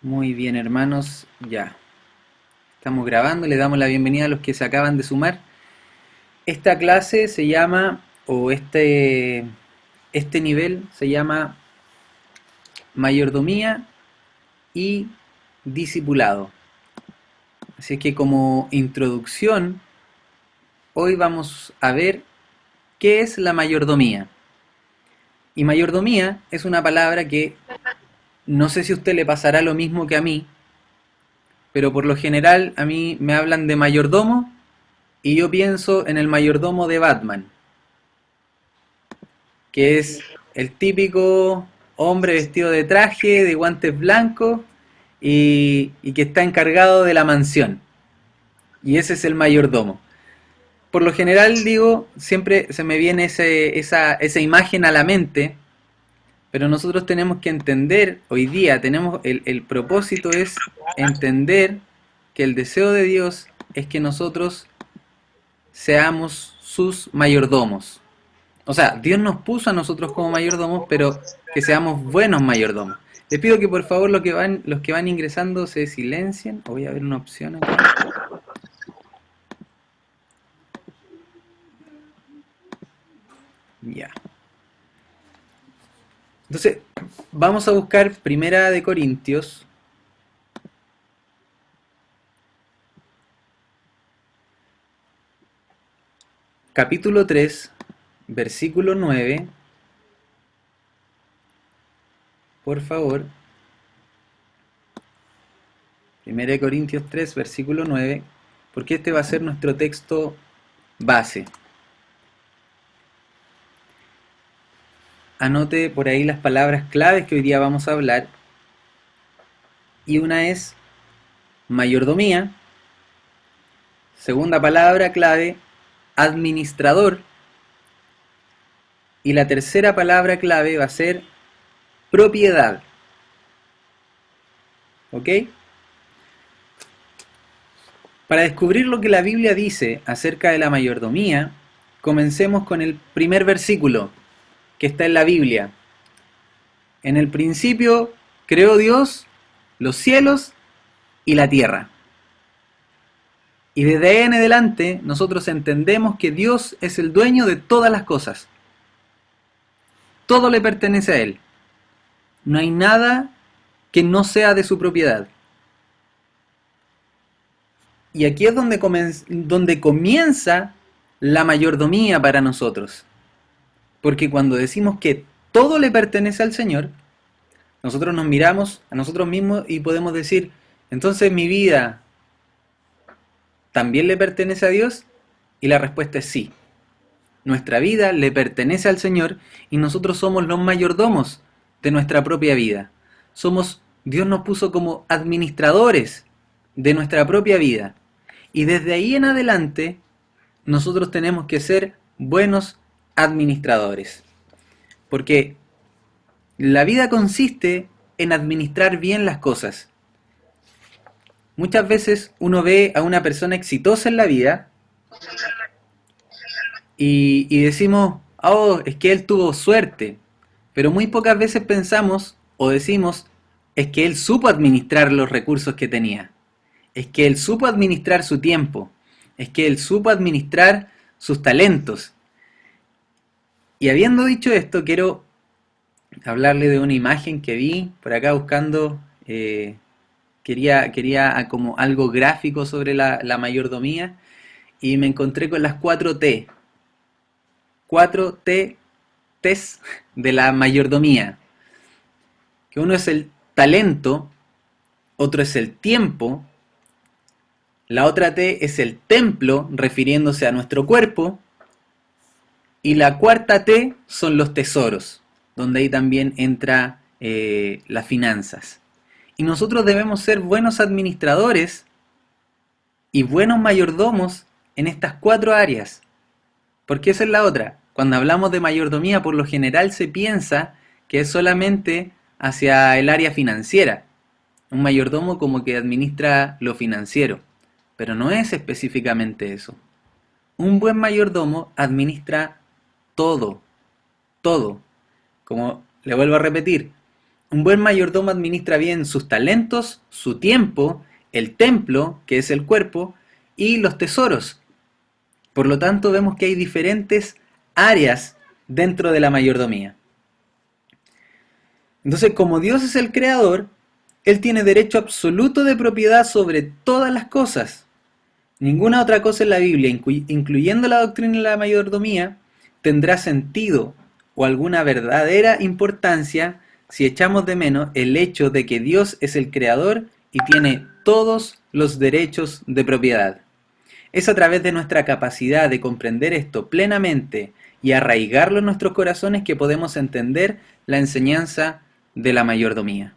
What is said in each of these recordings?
Muy bien, hermanos, ya. Estamos grabando, le damos la bienvenida a los que se acaban de sumar. Esta clase se llama, o este nivel se llama Mayordomía y Discipulado. Así que como introducción, hoy vamos a ver qué es la mayordomía. Y mayordomía es una palabra que no sé si a usted le pasará lo mismo que a mí, pero por lo general a mí me hablan de mayordomo y yo pienso en el mayordomo de Batman, que es el típico hombre vestido de traje, de guantes blancos y que está encargado de la mansión. Y ese es el mayordomo. Por lo general, digo, siempre se me viene esa imagen a la mente, pero nosotros tenemos que entender, hoy día tenemos el propósito es entender que el deseo de Dios es que nosotros seamos sus mayordomos. O sea, Dios nos puso a nosotros como mayordomos, pero que seamos buenos mayordomos. Les pido que por favor los que van ingresando se silencien. O voy a ver una opción acá. Ya. Entonces, vamos a buscar Primera de Corintios, capítulo 3, versículo 9. Por favor. Primera de Corintios 3, versículo 9. Porque este va a ser nuestro texto base. Anote por ahí las palabras claves que hoy día vamos a hablar. Y una es mayordomía. Segunda palabra clave, administrador. Y la tercera palabra clave va a ser propiedad. ¿Ok? Para descubrir lo que la Biblia dice acerca de la mayordomía, comencemos con el primer versículo que está en la Biblia. En el principio creó Dios los cielos y la tierra. Y desde ahí en adelante nosotros entendemos que Dios es el dueño de todas las cosas. Todo le pertenece a Él. No hay nada que no sea de su propiedad. Y aquí es donde comienza la mayordomía para nosotros. Porque cuando decimos que todo le pertenece al Señor, nosotros nos miramos a nosotros mismos y podemos decir, entonces mi vida también le pertenece a Dios. Y la respuesta es sí. Nuestra vida le pertenece al Señor y nosotros somos los mayordomos de nuestra propia vida. Dios nos puso como administradores de nuestra propia vida. Y desde ahí en adelante, nosotros tenemos que ser buenos administradores. Porque la vida consiste en administrar bien las cosas. Muchas veces uno ve a una persona exitosa en la vida y decimos, oh, es que él tuvo suerte. Pero muy pocas veces pensamos o decimos, es que él supo administrar los recursos que tenía. Es que él supo administrar su tiempo. Es que él supo administrar sus talentos. Y habiendo dicho esto, quiero hablarle de una imagen que vi por acá buscando. Quería como algo gráfico sobre la mayordomía. Y me encontré con las 4 T. 4 T's de la mayordomía. Que uno es el talento, otro es el tiempo, la otra T es el templo, refiriéndose a nuestro cuerpo, y la cuarta T son los tesoros, donde ahí también entra las finanzas. Y nosotros debemos ser buenos administradores y buenos mayordomos en estas 4 áreas, porque esa es la otra. Cuando hablamos de mayordomía, por lo general se piensa que es solamente hacia el área financiera. Un mayordomo como que administra lo financiero, pero no es específicamente eso. Un buen mayordomo administra todo, todo. Como le vuelvo a repetir, Un buen mayordomo administra bien sus talentos, su tiempo, el templo, que es el cuerpo, y los tesoros. Por lo tanto, vemos que hay diferentes áreas dentro de la mayordomía. Entonces, como Dios es el creador, Él tiene derecho absoluto de propiedad sobre todas las cosas. Ninguna otra cosa en la Biblia, incluyendo la doctrina de la mayordomía, tendrá sentido o alguna verdadera importancia si echamos de menos el hecho de que Dios es el creador y tiene todos los derechos de propiedad. Es a través de nuestra capacidad de comprender esto plenamente y arraigarlo en nuestros corazones que podemos entender la enseñanza de la mayordomía.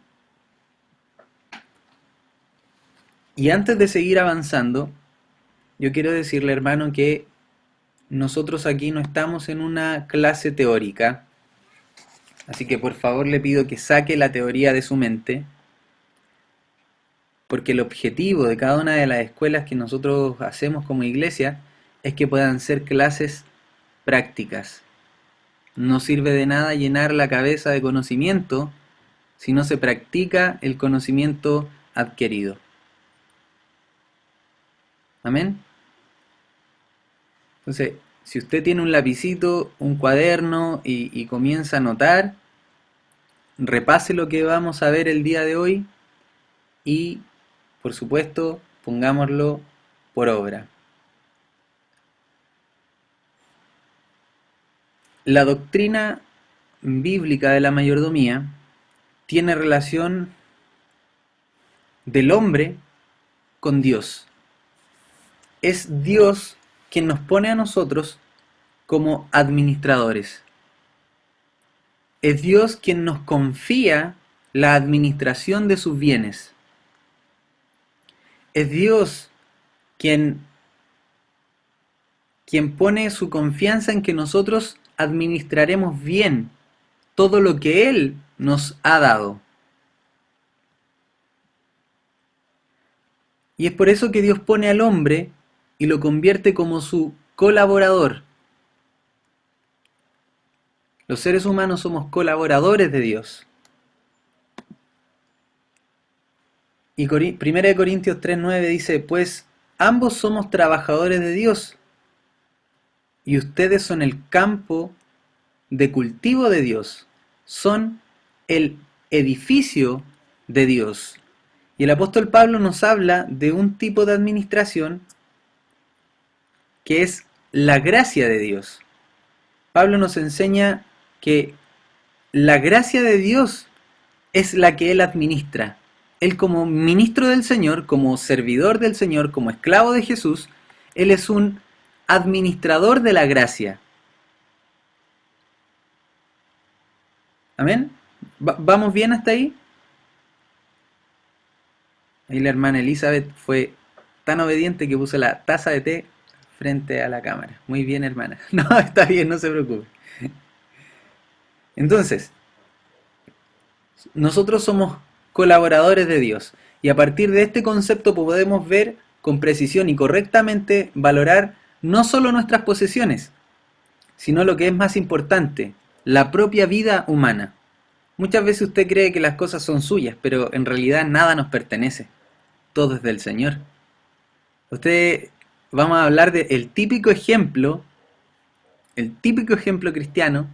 Y antes de seguir avanzando, yo quiero decirle, hermano, que nosotros aquí no estamos en una clase teórica, así que por favor le pido que saque la teoría de su mente, porque el objetivo de cada una de las escuelas que nosotros hacemos como iglesia es que puedan ser clases prácticas. No sirve de nada llenar la cabeza de conocimiento si no se practica el conocimiento adquirido. Amén. Entonces, si usted tiene un lapicito, un cuaderno y comienza a anotar, repase lo que vamos a ver el día de hoy y, por supuesto, pongámoslo por obra. La doctrina bíblica de la mayordomía tiene relación del hombre con Dios. Es Dios quien nos pone a nosotros como administradores. Es Dios quien nos confía la administración de sus bienes. Es Dios quien pone su confianza en que nosotros administraremos bien todo lo que Él nos ha dado. Y es por eso que Dios pone al hombre y lo convierte como su colaborador. Los seres humanos somos colaboradores de Dios. Y 1 Corintios 3:9 dice, pues ambos somos trabajadores de Dios y ustedes son el campo de cultivo de Dios, son el edificio de Dios. Y el apóstol Pablo nos habla de un tipo de administración que es la gracia de Dios. Pablo nos enseña que la gracia de Dios es la que Él administra. Él como ministro del Señor, como servidor del Señor, como esclavo de Jesús, Él es un administrador de la gracia. ¿Amén? ¿Vamos bien hasta ahí? Ahí la hermana Elizabeth fue tan obediente que puso la taza de té frente a la cámara. Muy bien, hermana. No, está bien, no se preocupe. Entonces, nosotros somos colaboradores de Dios y a partir de este concepto podemos ver con precisión y correctamente valorar no solo nuestras posesiones, sino lo que es más importante, la propia vida humana. Muchas veces usted cree que las cosas son suyas, pero en realidad nada nos pertenece. Todo es del Señor. Vamos a hablar del típico ejemplo, el típico ejemplo cristiano,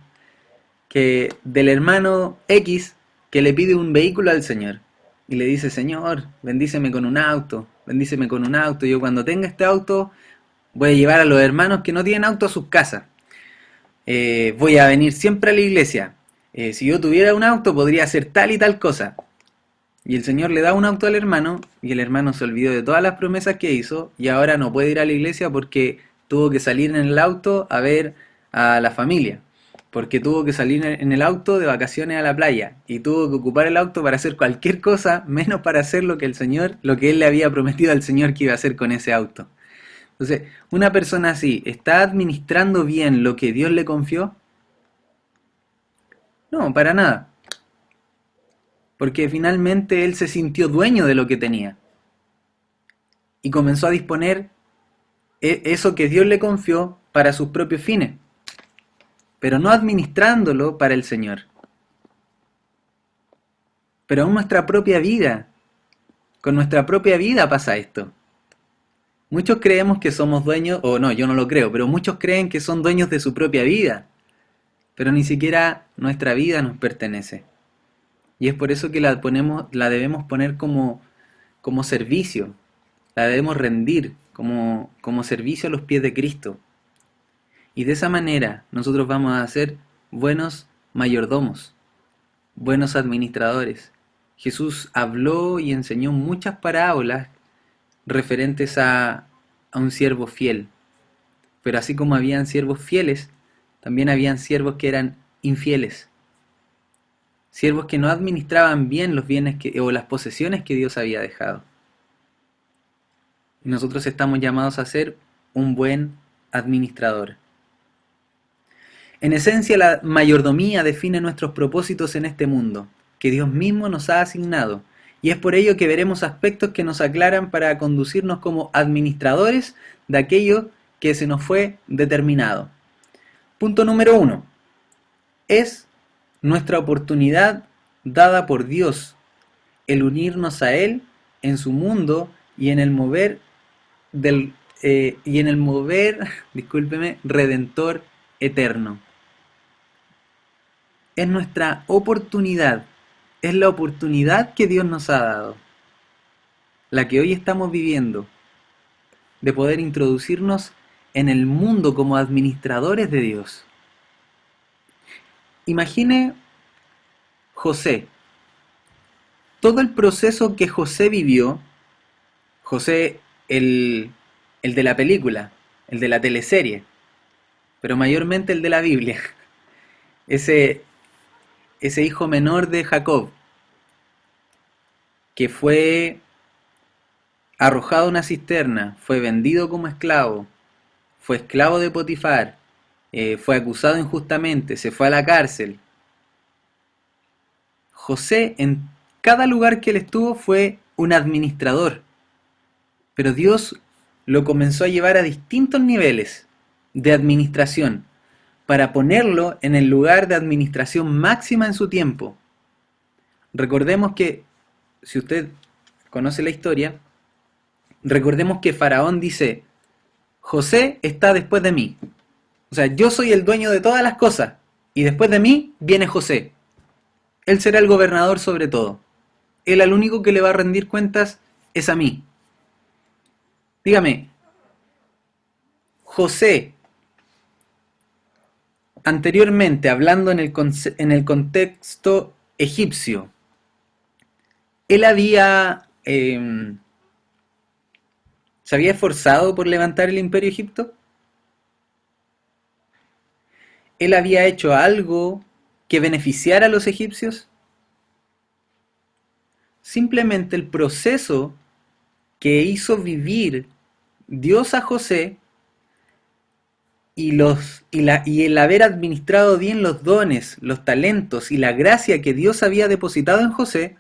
que del hermano X que le pide un vehículo al Señor y le dice, Señor, bendíceme con un auto, bendíceme con un auto. Yo cuando tenga este auto voy a llevar a los hermanos que no tienen auto a sus casas. Voy a venir siempre a la iglesia. Si yo tuviera un auto podría hacer tal y tal cosa. Y el Señor le da un auto al hermano y el hermano se olvidó de todas las promesas que hizo y ahora no puede ir a la iglesia porque tuvo que salir en el auto a ver a la familia. Porque tuvo que salir en el auto de vacaciones a la playa y tuvo que ocupar el auto para hacer cualquier cosa menos para hacer lo que él le había prometido al Señor que iba a hacer con ese auto. Entonces, una persona así, ¿está administrando bien lo que Dios le confió? No, para nada. Porque finalmente él se sintió dueño de lo que tenía. Y comenzó a disponer eso que Dios le confió para sus propios fines. Pero no administrándolo para el Señor. Pero aún nuestra propia vida, con nuestra propia vida pasa esto. Muchos creemos que somos dueños, o no, yo no lo creo, pero muchos creen que son dueños de su propia vida, pero ni siquiera nuestra vida nos pertenece. Y es por eso que la debemos poner como servicio, la debemos rendir como servicio a los pies de Cristo. Y de esa manera nosotros vamos a ser buenos mayordomos, buenos administradores. Jesús habló y enseñó muchas parábolas referentes a un siervo fiel. Pero así como habían siervos fieles, también habían siervos que eran infieles. Siervos que no administraban bien los bienes o las posesiones que Dios había dejado. Y nosotros estamos llamados a ser un buen administrador. En esencia, la mayordomía define nuestros propósitos en este mundo, que Dios mismo nos ha asignado, y es por ello que veremos aspectos que nos aclaran para conducirnos como administradores de aquello que se nos fue determinado. Punto número 1. Es nuestra oportunidad dada por Dios, el unirnos a Él en su mundo y en el mover discúlpeme, redentor eterno. Es nuestra oportunidad, es la oportunidad que Dios nos ha dado, la que hoy estamos viviendo, de poder introducirnos en el mundo como administradores de Dios. Imagine José, todo el proceso que José vivió, José el de la película, el de la teleserie, pero mayormente el de la Biblia, ese hijo menor de Jacob, que fue arrojado a una cisterna, fue vendido como esclavo, fue esclavo de Potifar, fue acusado injustamente, se fue a la cárcel. José, en cada lugar que él estuvo, fue un administrador, pero Dios lo comenzó a llevar a distintos niveles de administración para ponerlo en el lugar de administración máxima en su tiempo. Recordemos que, si usted conoce la historia, recordemos que Faraón dice: José está después de mí. O sea, yo soy el dueño de todas las cosas y después de mí viene José. Él será el gobernador sobre todo. Él al único que le va a rendir cuentas es a mí. Dígame, José, anteriormente hablando en el contexto egipcio, él se había esforzado por levantar el imperio egipto. Él había hecho algo que beneficiara a los egipcios. Simplemente el proceso que hizo vivir Dios a José y el haber administrado bien los dones, los talentos y la gracia que Dios había depositado en José,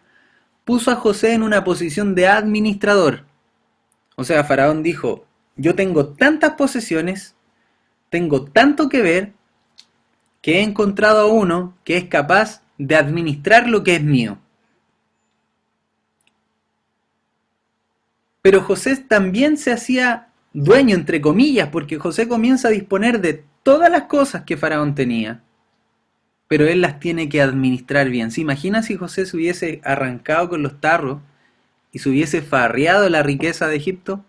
puso a José en una posición de administrador. O sea, Faraón dijo: yo tengo tantas posesiones, tengo tanto que ver, que he encontrado a uno que es capaz de administrar lo que es mío. Pero José también se hacía dueño, entre comillas, porque José comienza a disponer de todas las cosas que Faraón tenía, pero él las tiene que administrar bien. ¿Se imagina si José se hubiese arrancado con los tarros y se hubiese farreado la riqueza de Egipto?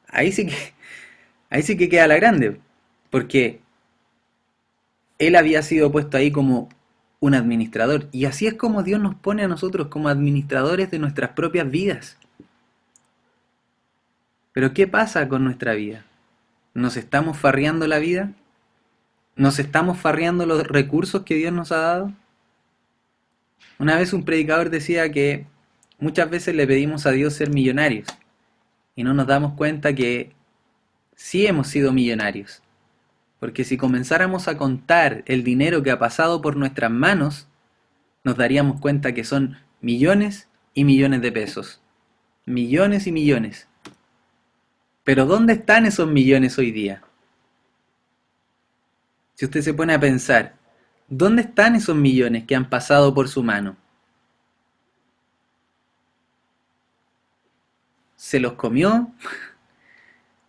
Ahí sí que, ahí sí que queda la grande, porque él había sido puesto ahí como un administrador, y así es como Dios nos pone a nosotros como administradores de nuestras propias vidas. Pero ¿qué pasa con nuestra vida? ¿Nos estamos farreando la vida? ¿Nos estamos farreando los recursos que Dios nos ha dado? Una vez un predicador decía que muchas veces le pedimos a Dios ser millonarios y no nos damos cuenta que sí hemos sido millonarios. Porque si comenzáramos a contar el dinero que ha pasado por nuestras manos, nos daríamos cuenta que son millones y millones de pesos. Millones y millones. Pero ¿dónde están esos millones hoy día? Si usted se pone a pensar, ¿dónde están esos millones que han pasado por su mano? ¿Se los comió?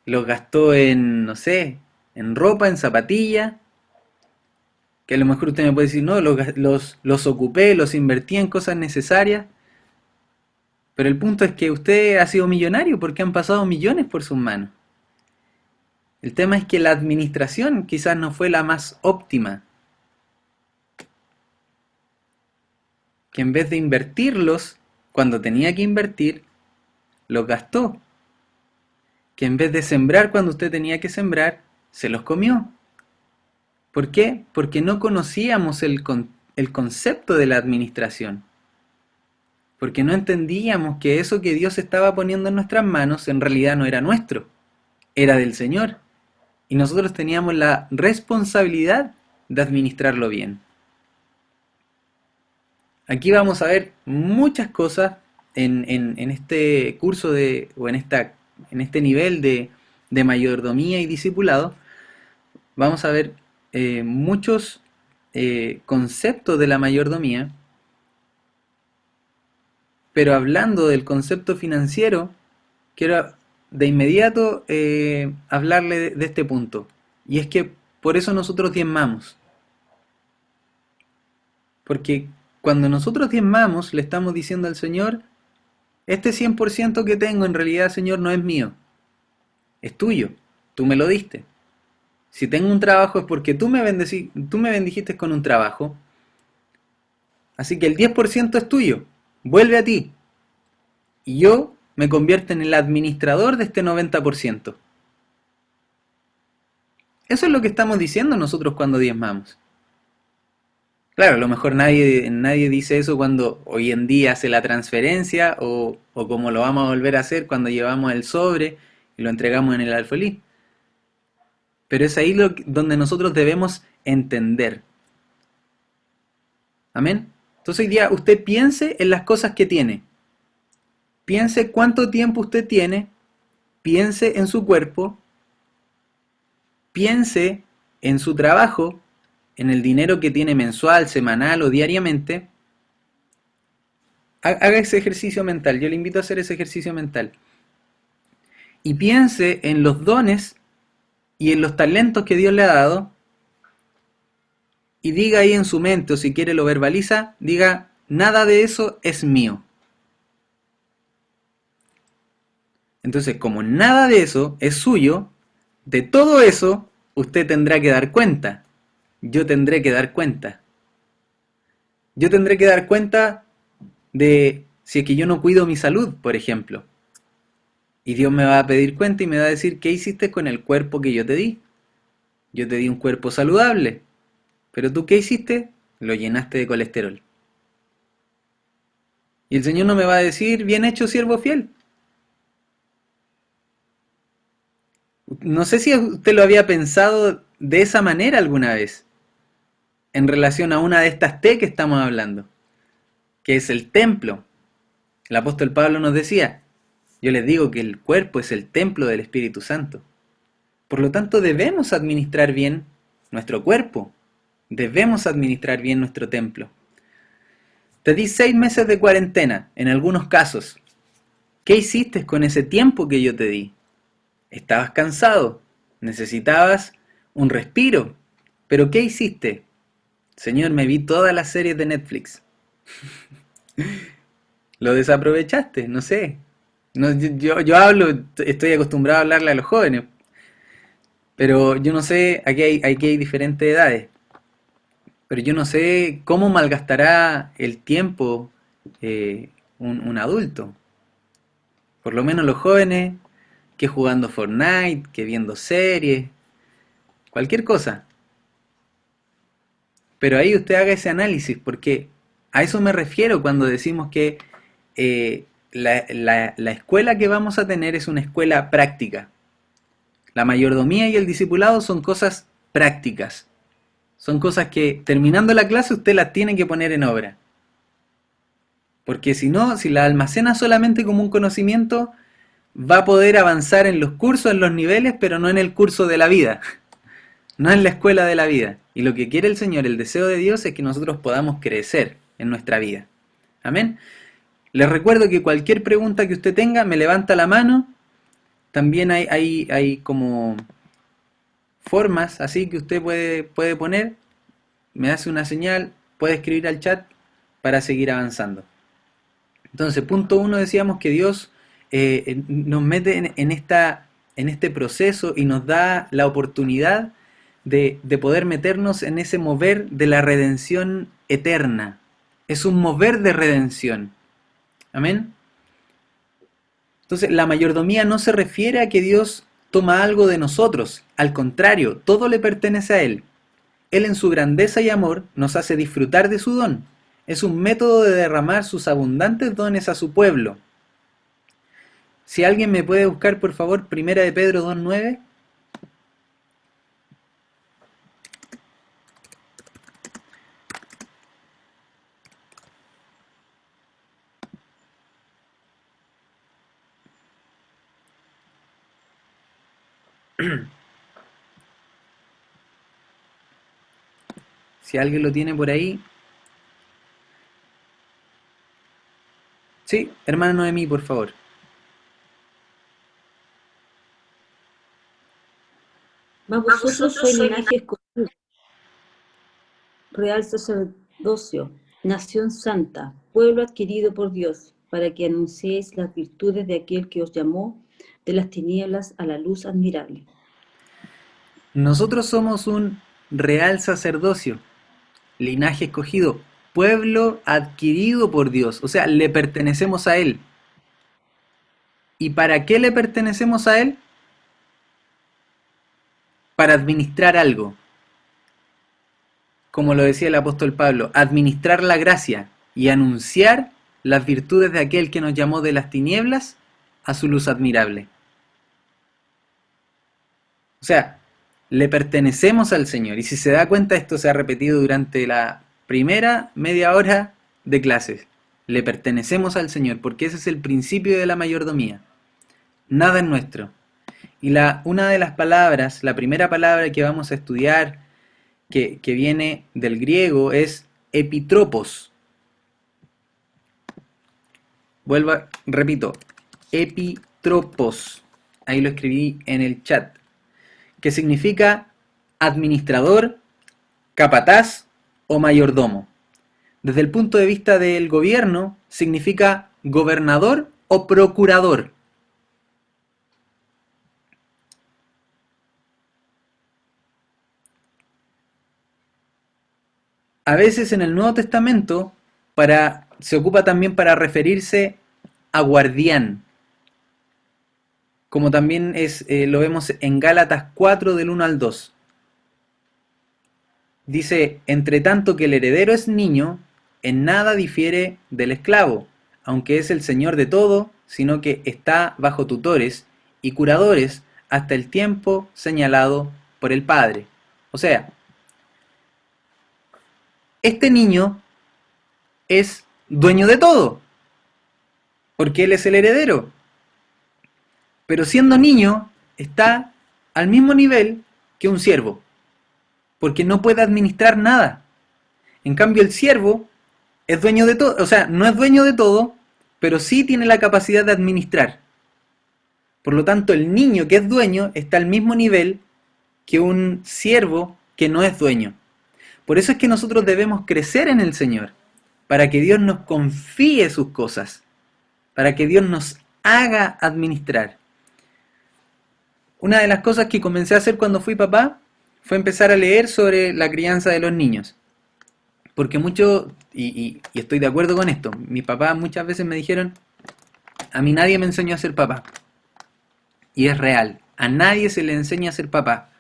¿Los gastó en, no sé, en ropa, en zapatillas? Que a lo mejor usted me puede decir, no, los ocupé, los invertí en cosas necesarias. Pero el punto es que usted ha sido millonario porque han pasado millones por sus manos. El tema es que la administración quizás no fue la más óptima. Que en vez de invertirlos cuando tenía que invertir, los gastó. Que en vez de sembrar cuando usted tenía que sembrar, se los comió. ¿Por qué? Porque no conocíamos el concepto de la administración. Porque no entendíamos que eso que Dios estaba poniendo en nuestras manos en realidad no era nuestro, era del Señor. Y nosotros teníamos la responsabilidad de administrarlo bien. Aquí vamos a ver muchas cosas en este curso o en este nivel de mayordomía y discipulado. Vamos a ver muchos conceptos de la mayordomía, pero hablando del concepto financiero, quiero de inmediato hablarle de este punto. Y es que por eso nosotros diezmamos. Porque cuando nosotros diezmamos, le estamos diciendo al Señor, este 100% que tengo en realidad, Señor, no es mío, es tuyo, tú me lo diste. Si tengo un trabajo es porque tú me bendijiste con un trabajo, así que el 10% es tuyo, vuelve a ti. Y yo me convierto en el administrador de este 90%. Eso es lo que estamos diciendo nosotros cuando diezmamos. Claro, a lo mejor nadie dice eso cuando hoy en día hace la transferencia o como lo vamos a volver a hacer cuando llevamos el sobre y lo entregamos en el alfolí. Pero es ahí donde nosotros debemos entender. Amén. Entonces hoy día usted piense en las cosas que tiene. Piense cuánto tiempo usted tiene. Piense en su cuerpo. Piense en su trabajo, en el dinero que tiene mensual, semanal o diariamente. Haga ese ejercicio mental. Yo le invito a hacer ese ejercicio mental. Y piense en los dones y en los talentos que Dios le ha dado. Y diga ahí en su mente, o si quiere lo verbaliza, diga, nada de eso es mío. Entonces, como nada de eso es suyo, de todo eso usted tendrá que dar cuenta. Yo tendré que dar cuenta. Yo tendré que dar cuenta de si es que yo no cuido mi salud, por ejemplo. Y Dios me va a pedir cuenta y me va a decir, ¿qué hiciste con el cuerpo que yo te di? Yo te di un cuerpo saludable. Pero tú, ¿qué hiciste? Lo llenaste de colesterol. Y el Señor no me va a decir, bien hecho, siervo fiel. No sé si usted lo había pensado de esa manera alguna vez, en relación a una de estas T que estamos hablando, que es el templo. El apóstol Pablo nos decía, yo les digo que el cuerpo es el templo del Espíritu Santo. Por lo tanto, debemos administrar bien nuestro cuerpo, debemos administrar bien nuestro templo. Te di 6 meses de cuarentena, en algunos casos. ¿Qué hiciste con ese tiempo que yo te di? Estabas cansado, necesitabas un respiro, pero ¿qué hiciste? Señor, me vi todas las series de Netflix. Lo desaprovechaste, no sé. No, yo hablo, estoy acostumbrado a hablarle a los jóvenes, pero yo no sé, aquí hay diferentes edades, pero yo no sé cómo malgastará el tiempo un adulto. Por lo menos los jóvenes, que jugando Fortnite, que viendo series, cualquier cosa. Pero ahí usted haga ese análisis, porque a eso me refiero cuando decimos que la escuela que vamos a tener es una escuela práctica. La mayordomía y el discipulado son cosas prácticas. Son cosas que terminando la clase usted las tiene que poner en obra. Porque si no, si la almacena solamente como un conocimiento, va a poder avanzar en los cursos, en los niveles, pero no en el curso de la vida. no es la escuela de la vida. Y lo que quiere el Señor, el deseo de Dios, es que nosotros podamos crecer en nuestra vida. Amén. Les recuerdo que cualquier pregunta que usted tenga, me levanta la mano. También hay como formas así que usted puede poner, me hace una señal, puede escribir al chat para seguir avanzando. Entonces, punto uno, decíamos que Dios nos mete en este proceso y nos da la oportunidad de poder meternos en ese mover de la redención eterna. Es un mover de redención. Amén. Entonces, la mayordomía no se refiere a que Dios toma algo de nosotros. Al contrario, todo le pertenece a Él. Él en su grandeza y amor nos hace disfrutar de su don. Es un método de derramar sus abundantes dones a su pueblo. Si alguien me puede buscar, por favor, Primera de Pedro 2:9. Si alguien lo tiene por ahí. Sí, hermana Noemí, por favor. Mas vosotros sois linaje escogido, real sacerdocio, nación santa, pueblo adquirido por Dios, para que anunciéis las virtudes de aquel que os llamó de las tinieblas a la luz admirable. Nosotros somos un real sacerdocio, linaje escogido, pueblo adquirido por Dios, o sea, le pertenecemos a Él. ¿Y para qué le pertenecemos a Él? Para administrar algo. Como lo decía el apóstol Pablo, administrar la gracia y anunciar las virtudes de aquel que nos llamó de las tinieblas a su luz admirable. O sea, le pertenecemos al Señor. Y si se da cuenta, esto se ha repetido durante la primera media hora de clases. Le pertenecemos al Señor, porque ese es el principio de la mayordomía. Nada es nuestro. Y una de las palabras, la primera palabra que vamos a estudiar, que viene del griego, es epitropos. Repito, epitropos. Ahí lo escribí en el chat. Que significa administrador, capataz o mayordomo. Desde el punto de vista del gobierno, significa gobernador o procurador. A veces en el Nuevo Testamento se ocupa también para referirse a guardián, como también lo vemos en Gálatas 4 del 1 al 2. Dice, entre tanto que el heredero es niño, en nada difiere del esclavo, aunque es el señor de todo, sino que está bajo tutores y curadores hasta el tiempo señalado por el padre. O sea, este niño es dueño de todo, porque él es el heredero. Pero siendo niño, está al mismo nivel que un siervo, porque no puede administrar nada. En cambio, el siervo es dueño de todo, o sea, no es dueño de todo, pero sí tiene la capacidad de administrar. Por lo tanto, el niño que es dueño está al mismo nivel que un siervo que no es dueño. Por eso es que nosotros debemos crecer en el Señor, para que Dios nos confíe sus cosas, para que Dios nos haga administrar. Una de las cosas que comencé a hacer cuando fui papá fue empezar a leer sobre la crianza de los niños. Porque mucho, y estoy de acuerdo con esto, mis papás muchas veces me dijeron, a mí nadie me enseñó a ser papá. Y es real, a nadie se le enseña a ser papá.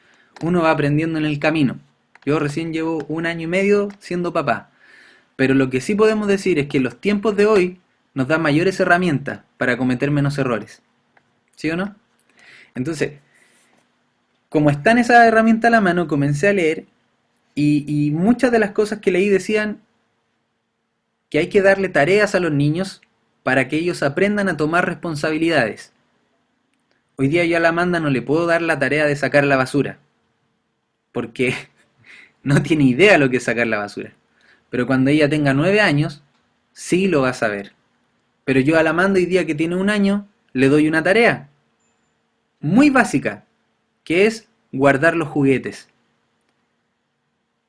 Uno va aprendiendo en el camino. Yo recién llevo 1 año y medio siendo papá. Pero lo que sí podemos decir es que los tiempos de hoy nos dan mayores herramientas para cometer menos errores. ¿Sí o no? Entonces, como están esas herramientas a la mano, comencé a leer y muchas de las cosas que leí decían que hay que darle tareas a los niños para que ellos aprendan a tomar responsabilidades. Hoy día yo a la Amanda no le puedo dar la tarea de sacar la basura. porque no tiene idea lo que es sacar la basura. Pero cuando ella tenga 9 años, sí lo va a saber. Pero yo a la Amanda hoy día que tiene 1 año, le doy una tarea muy básica, que es guardar los juguetes.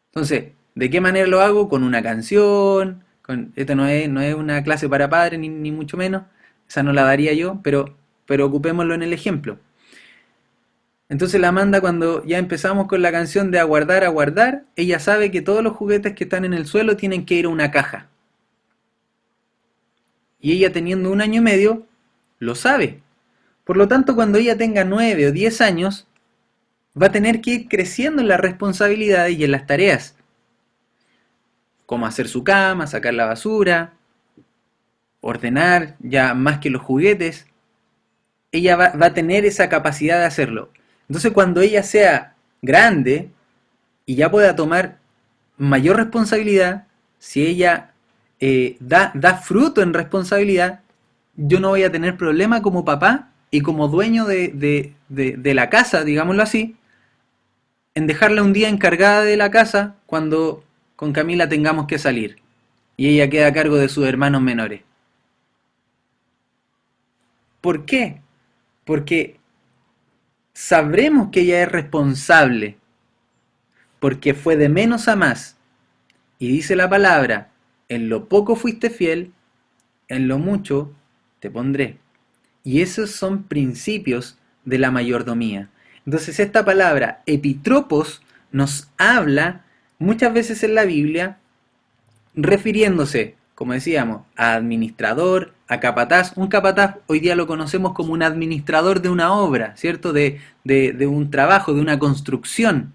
Entonces, ¿de qué manera lo hago? Con una canción, esto no es una clase para padres, ni mucho menos, esa no la daría yo, pero ocupémoslo en el ejemplo. Entonces la Amanda, cuando ya empezamos con la canción de a guardar, ella sabe que todos los juguetes que están en el suelo tienen que ir a una caja. Y ella teniendo 1 año y medio, lo sabe. Por lo tanto, cuando ella tenga 9 o 10 años, va a tener que ir creciendo en las responsabilidades y en las tareas, como hacer su cama, sacar la basura, ordenar, ya más que los juguetes. Ella va a tener esa capacidad de hacerlo. Entonces, cuando ella sea grande y ya pueda tomar mayor responsabilidad, si ella da fruto en responsabilidad, yo no voy a tener problema como papá y como dueño de la casa, digámoslo así, en dejarla un día encargada de la casa cuando con Camila tengamos que salir y ella queda a cargo de sus hermanos menores. ¿Por qué? Porque sabremos que ella es responsable, porque fue de menos a más. Y dice la palabra, en lo poco fuiste fiel, en lo mucho te pondré. Y esos son principios de la mayordomía. Entonces esta palabra epitropos nos habla muchas veces en la Biblia refiriéndose, como decíamos, a administrador, a capataz. Un capataz hoy día lo conocemos como un administrador de una obra, ¿cierto? De un trabajo, de una construcción.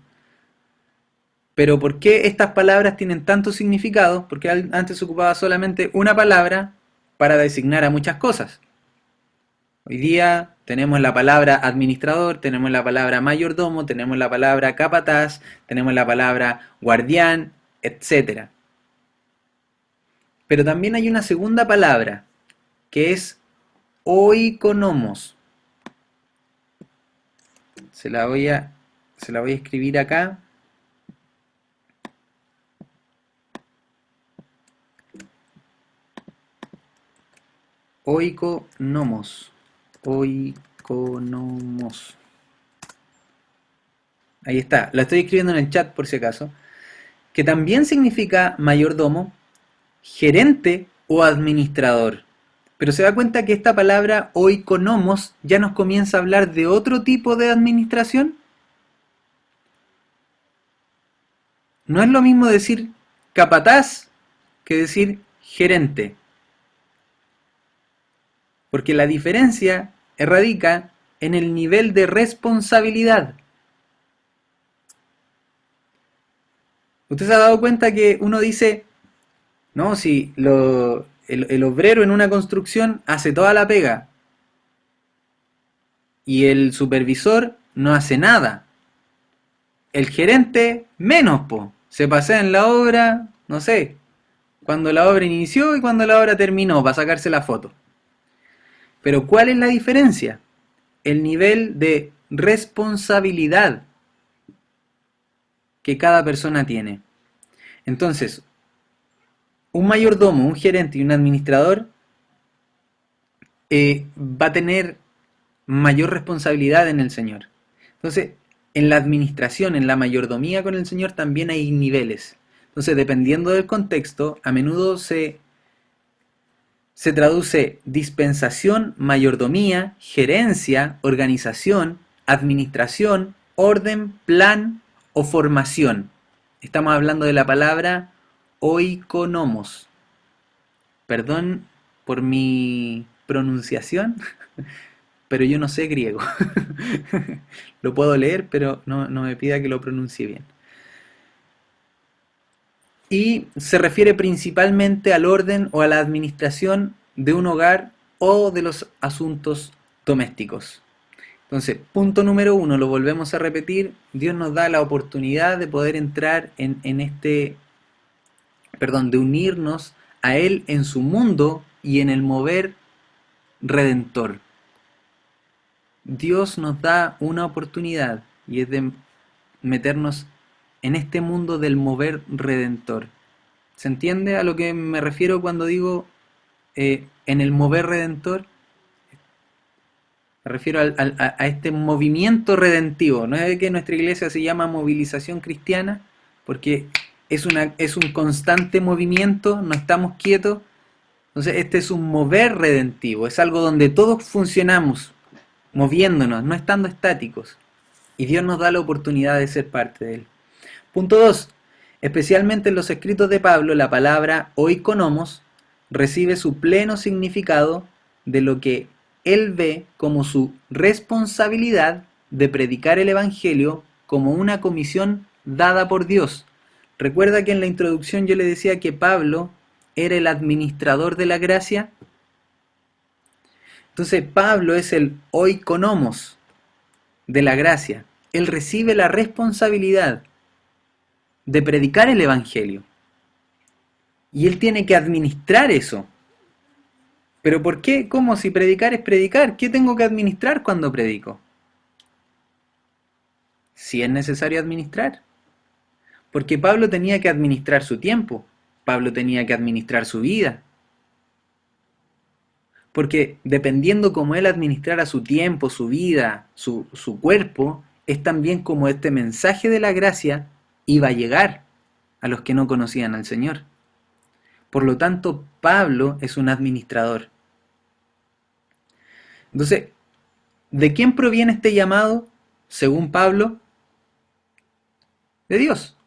Pero ¿por qué estas palabras tienen tanto significado? Porque antes se ocupaba solamente una palabra para designar a muchas cosas. Hoy día tenemos la palabra administrador, tenemos la palabra mayordomo, tenemos la palabra capataz, tenemos la palabra guardián, etcétera. Pero también hay una segunda palabra, que es oikonomos. Se la voy a escribir acá. Oikonomos. Oikonomos. Ahí está. La estoy escribiendo en el chat por si acaso. Que también significa mayordomo, gerente o administrador. Pero se da cuenta que esta palabra oikonomos ya nos comienza a hablar de otro tipo de administración. No es lo mismo decir capataz que decir gerente. Porque la diferencia radica en el nivel de responsabilidad. ¿Usted se ha dado cuenta que uno dice, no, si el obrero en una construcción hace toda la pega y el supervisor no hace nada? El gerente menos, po. Se pasea en la obra, no sé, cuando la obra inició y cuando la obra terminó, para sacarse la foto. Pero ¿cuál es la diferencia? El nivel de responsabilidad que cada persona tiene. Entonces, un mayordomo, un gerente y un administrador va a tener mayor responsabilidad en el Señor. Entonces, en la administración, en la mayordomía con el Señor también hay niveles. Entonces, dependiendo del contexto, a menudo se traduce dispensación, mayordomía, gerencia, organización, administración, orden, plan o formación. Estamos hablando de la palabra oikonomos. Perdón por mi pronunciación, pero yo no sé griego. Lo puedo leer, pero no me pida que lo pronuncie bien. Y se refiere principalmente al orden o a la administración de un hogar o de los asuntos domésticos. Entonces, punto número 1, lo volvemos a repetir, Dios nos da la oportunidad de poder entrar de unirnos a Él en su mundo y en el mover redentor. Dios nos da una oportunidad y es de meternos en este mundo del mover redentor. ¿Se entiende a lo que me refiero cuando digo en el mover redentor? Me refiero a este movimiento redentivo. No es que nuestra iglesia se llama movilización cristiana, porque es un constante movimiento, no estamos quietos. Entonces este es un mover redentivo, es algo donde todos funcionamos, moviéndonos, no estando estáticos. Y Dios nos da la oportunidad de ser parte de él. Punto 2. Especialmente en los escritos de Pablo, la palabra oikonomos recibe su pleno significado de lo que él ve como su responsabilidad de predicar el Evangelio como una comisión dada por Dios. Recuerda que en la introducción yo le decía que Pablo era el administrador de la gracia. Entonces Pablo es el oikonomos de la gracia. Él recibe la responsabilidad de predicar el Evangelio. Y él tiene que administrar eso. ¿Pero por qué? ¿Cómo? Si predicar es predicar, ¿qué tengo que administrar cuando predico? Si es necesario administrar. Porque Pablo tenía que administrar su tiempo. Pablo tenía que administrar su vida. Porque dependiendo cómo él administrara su tiempo, su vida, su cuerpo, es también como este mensaje de la gracia iba a llegar a los que no conocían al Señor. Por lo tanto, Pablo es un administrador. Entonces, ¿de quién proviene este llamado, según Pablo? De Dios.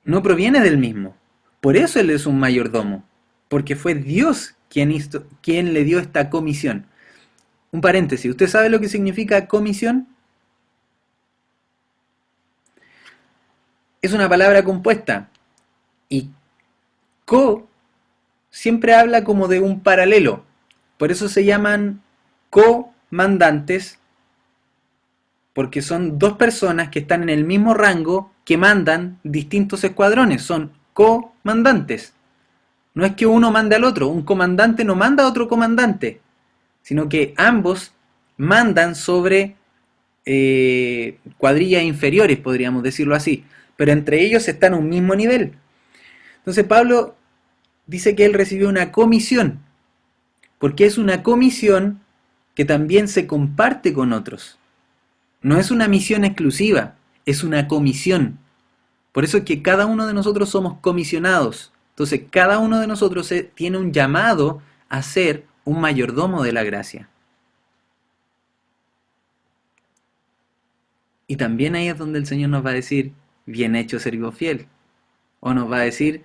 No proviene del mismo. Por eso él es un mayordomo. Porque fue Dios quien le dio esta comisión. Un paréntesis, ¿usted sabe lo que significa comisión? Es una palabra compuesta. Y co siempre habla como de un paralelo. Por eso se llaman comandantes, porque son dos personas que están en el mismo rango que mandan distintos escuadrones. Son comandantes. No es que uno mande al otro. Un comandante no manda a otro comandante, sino que ambos mandan sobre cuadrillas inferiores, podríamos decirlo así. Pero entre ellos están a un mismo nivel. Entonces Pablo dice que él recibió una comisión, porque es una comisión que también se comparte con otros. No es una misión exclusiva, es una comisión. Por eso es que cada uno de nosotros somos comisionados. Entonces cada uno de nosotros tiene un llamado a ser un mayordomo de la gracia. Y también ahí es donde el Señor nos va a decir, bien hecho, siervo fiel. O nos va a decir,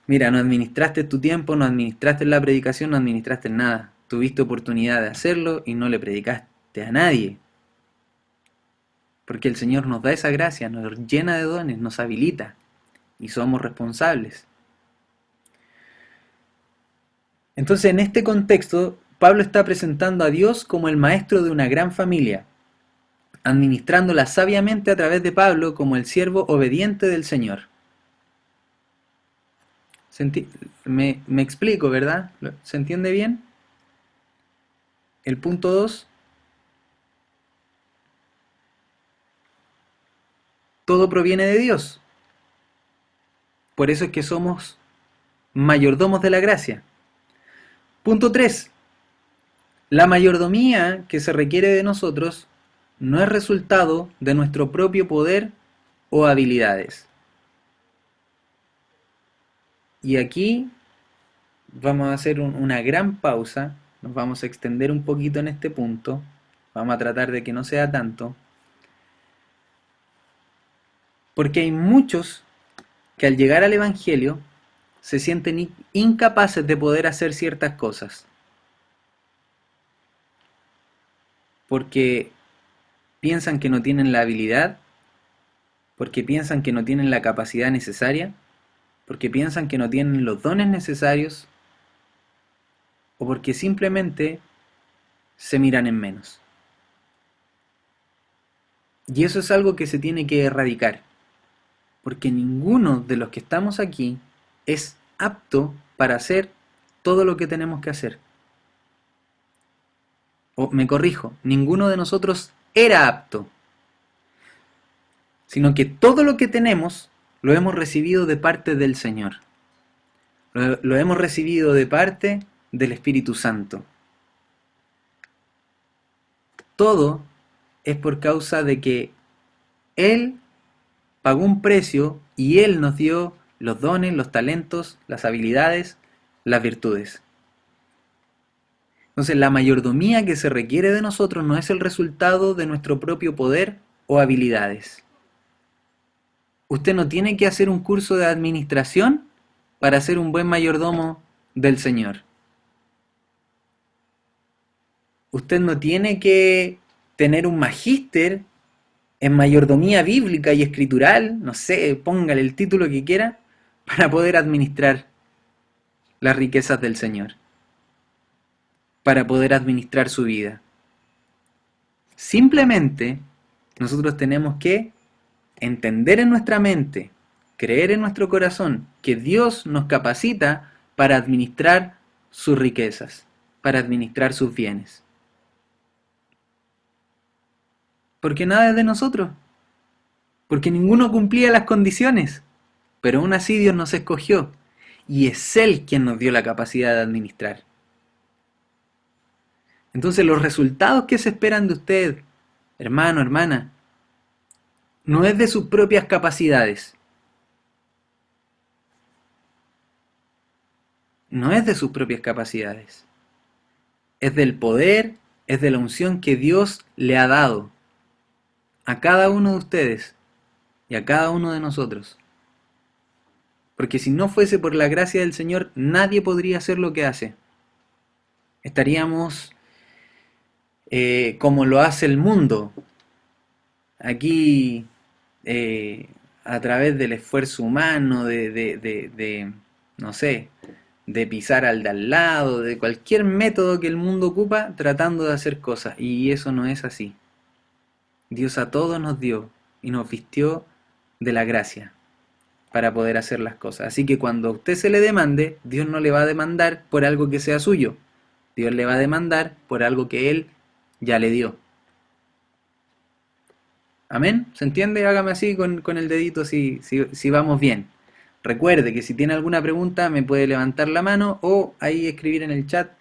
mira, no administraste tu tiempo, no administraste la predicación, no administraste nada. Tuviste oportunidad de hacerlo y no le predicaste a nadie. Porque el Señor nos da esa gracia, nos llena de dones, nos habilita y somos responsables. Entonces, en este contexto, Pablo está presentando a Dios como el maestro de una gran familia, administrándola sabiamente a través de Pablo como el siervo obediente del Señor. Me explico, ¿verdad? ¿Se entiende bien? El punto 2. Todo proviene de Dios. Por eso es que somos mayordomos de la gracia. Punto 3. La mayordomía que se requiere de nosotros no es resultado de nuestro propio poder o habilidades. Y aquí vamos a hacer una gran pausa, nos vamos a extender un poquito en este punto, vamos a tratar de que no sea tanto, porque hay muchos que al llegar al Evangelio se sienten incapaces de poder hacer ciertas cosas, porque piensan que no tienen la habilidad, porque piensan que no tienen la capacidad necesaria, porque piensan que no tienen los dones necesarios, o porque simplemente se miran en menos. Y eso es algo que se tiene que erradicar, porque ninguno de los que estamos aquí es apto para hacer todo lo que tenemos que hacer. O me corrijo, ninguno de nosotros era apto. sino que todo lo que tenemos lo hemos recibido de parte del Señor. Lo hemos recibido de parte del Espíritu Santo. Todo es por causa de que Él pagó un precio y Él nos dio los dones, los talentos, las habilidades, las virtudes. Entonces, la mayordomía que se requiere de nosotros no es el resultado de nuestro propio poder o habilidades. Usted no tiene que hacer un curso de administración para ser un buen mayordomo del Señor. Usted no tiene que tener un magíster en mayordomía bíblica y escritural, no sé, póngale el título que quiera, para poder administrar las riquezas del Señor, para poder administrar su vida. Simplemente nosotros tenemos que entender en nuestra mente, creer en nuestro corazón, que Dios nos capacita para administrar sus riquezas, para administrar sus bienes. Porque nada es de nosotros, porque ninguno cumplía las condiciones, pero aún así Dios nos escogió, y es Él quien nos dio la capacidad de administrar. Entonces los resultados que se esperan de usted, hermano, hermana, no es de sus propias capacidades. No es de sus propias capacidades. Es del poder, es de la unción que Dios le ha dado a cada uno de ustedes y a cada uno de nosotros. Porque si no fuese por la gracia del Señor, nadie podría hacer lo que hace. Estaríamos como lo hace el mundo. Aquí, a través del esfuerzo humano, no sé, de pisar al de al lado, de cualquier método que el mundo ocupa, tratando de hacer cosas. Y eso no es así. Dios a todos nos dio y nos vistió de la gracia para poder hacer las cosas. Así que cuando a usted se le demande, Dios no le va a demandar por algo que sea suyo. Dios le va a demandar por algo que Él ya le dio. ¿Amén? ¿Se entiende? Hágame así con el dedito si vamos bien. Recuerde que si tiene alguna pregunta me puede levantar la mano o ahí escribir en el chat,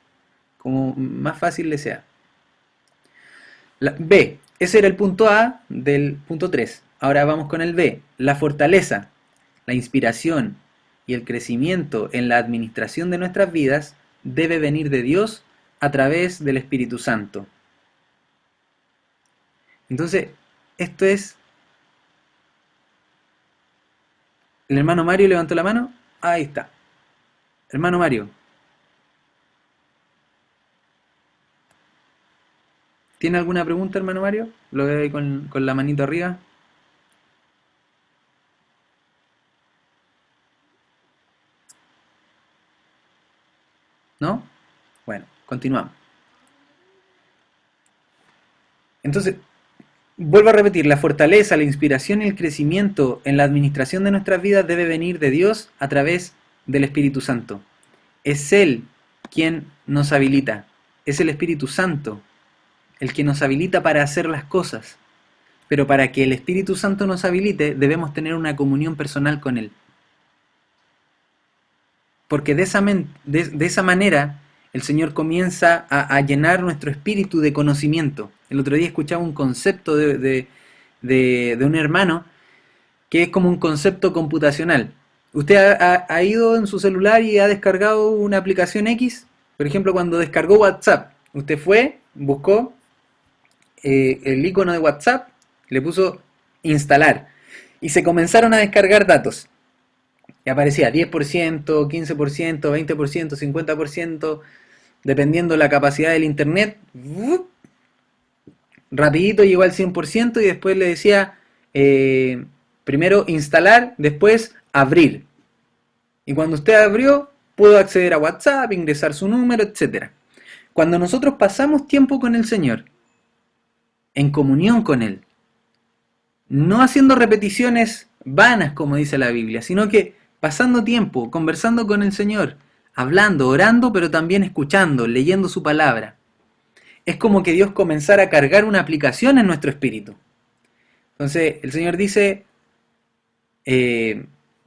como más fácil le sea. B. Ese era el punto A del punto 3. Ahora vamos con el B. La fortaleza, la inspiración y el crecimiento en la administración de nuestras vidas debe venir de Dios a través del Espíritu Santo. Entonces, esto es... ¿El hermano Mario levantó la mano? Ahí está. Hermano Mario. ¿Tiene alguna pregunta, hermano Mario? Lo veo ahí con la manito arriba. ¿No? Bueno, continuamos. Entonces, vuelvo a repetir, la fortaleza, la inspiración y el crecimiento en la administración de nuestras vidas debe venir de Dios a través del Espíritu Santo. Es Él quien nos habilita. Es el Espíritu Santo el que nos habilita para hacer las cosas. Pero para que el Espíritu Santo nos habilite, debemos tener una comunión personal con Él. Porque de esa manera el Señor comienza a llenar nuestro espíritu de conocimiento. El otro día escuchaba un concepto de un hermano que es como un concepto computacional. ¿Usted ha ido en su celular y ha descargado una aplicación X? Por ejemplo, cuando descargó WhatsApp, usted fue, buscó el icono de WhatsApp, le puso instalar y se comenzaron a descargar datos. Y aparecía 10%, 15%, 20%, 50%, dependiendo la capacidad del internet. Rapidito llegó al 100% y después le decía primero instalar, después abrir. Y cuando usted abrió, pudo acceder a WhatsApp, ingresar su número, etc. Cuando nosotros pasamos tiempo con el Señor, en comunión con Él, no haciendo repeticiones vanas, como dice la Biblia, sino que pasando tiempo, conversando con el Señor, hablando, orando, pero también escuchando, leyendo su palabra. Es como que Dios comenzara a cargar una aplicación en nuestro espíritu. Entonces el Señor dice,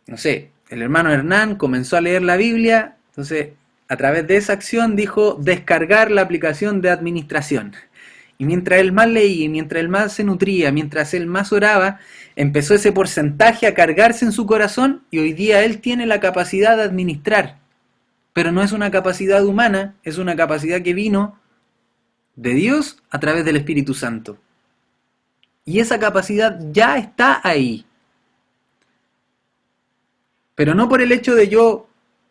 no sé, el hermano Hernán comenzó a leer la Biblia, entonces a través de esa acción dijo descargar la aplicación de administración. Y mientras él más leía, mientras él más se nutría, mientras él más oraba, empezó ese porcentaje a cargarse en su corazón y hoy día él tiene la capacidad de administrar. Pero no es una capacidad humana, es una capacidad que vino de Dios a través del Espíritu Santo. Y esa capacidad ya está ahí. Pero no por el hecho de yo